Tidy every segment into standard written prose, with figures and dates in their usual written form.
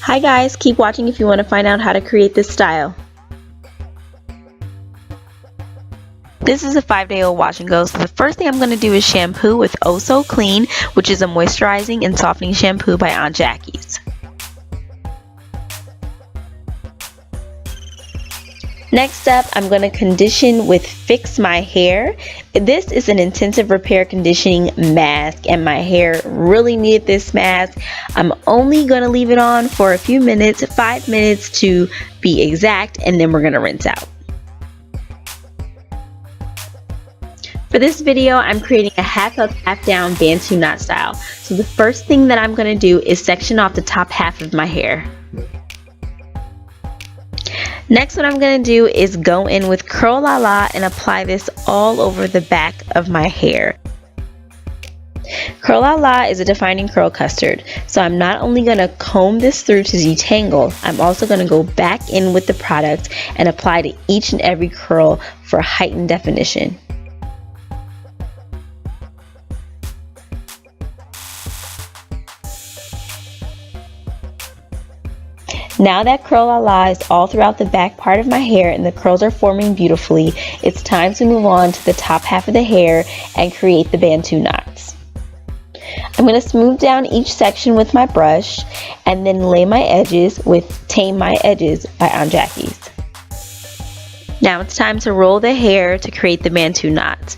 Hi guys, keep watching if you want to find out how to create this style. This is a 5-day-old wash and go, so the first thing I'm going to do is shampoo with Oh So Clean, which is a moisturizing and softening shampoo by Aunt Jackie's. Next up, I'm going to condition with Fix My Hair. This is an intensive repair conditioning mask and my hair really needed this mask. I'm only going to leave it on for a few minutes, 5 minutes to be exact, and then we're going to rinse out. For this video, I'm creating a half up, half down bantu-knot style. So the first thing that I'm going to do is section off the top half of my hair. Next, what I'm going to do is go in with Curl LaLa and apply this all over the back of my hair. Curl LaLa is a defining curl custard, so I'm not only going to comb this through to detangle, I'm also going to go back in with the product and apply to each and every curl for heightened definition. Now that Curl LaLa is all throughout the back part of my hair and the curls are forming beautifully, it's time to move on to the top half of the hair and create the bantu knots. I'm going to smooth down each section with my brush and then lay my edges with Tame My Edges by Aunt Jackie's. Now it's time to roll the hair to create the bantu knots.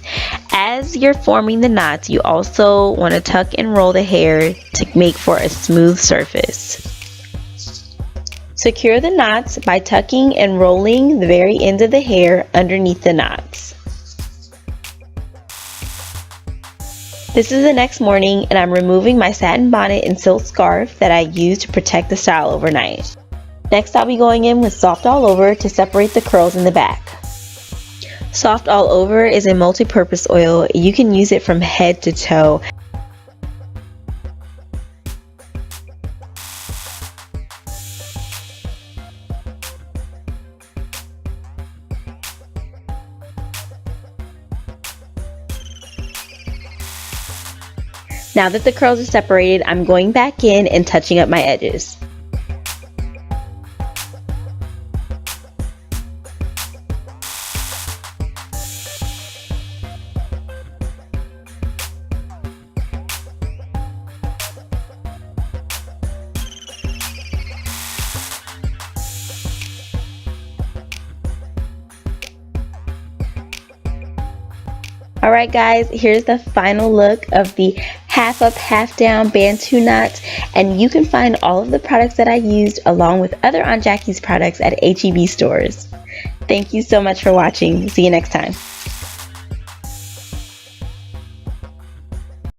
As you're forming the knots, you also want to tuck and roll the hair to make for a smooth surface. Secure the knots by tucking and rolling the very ends of the hair underneath the knots. This is the next morning and I'm removing my satin bonnet and silk scarf that I used to protect the style overnight. Next, I'll be going in with Soft All Over to separate the curls in the back. Soft All Over is a multi-purpose oil. You can use it from head to toe. Now that the curls are separated, I'm going back in and touching up my edges. Alright guys, here's the final look of the half up, half down bantu knots, and you can find all of the products that I used along with other Aunt Jackie's products at H.E.B stores. Thank you so much for watching. See you next time.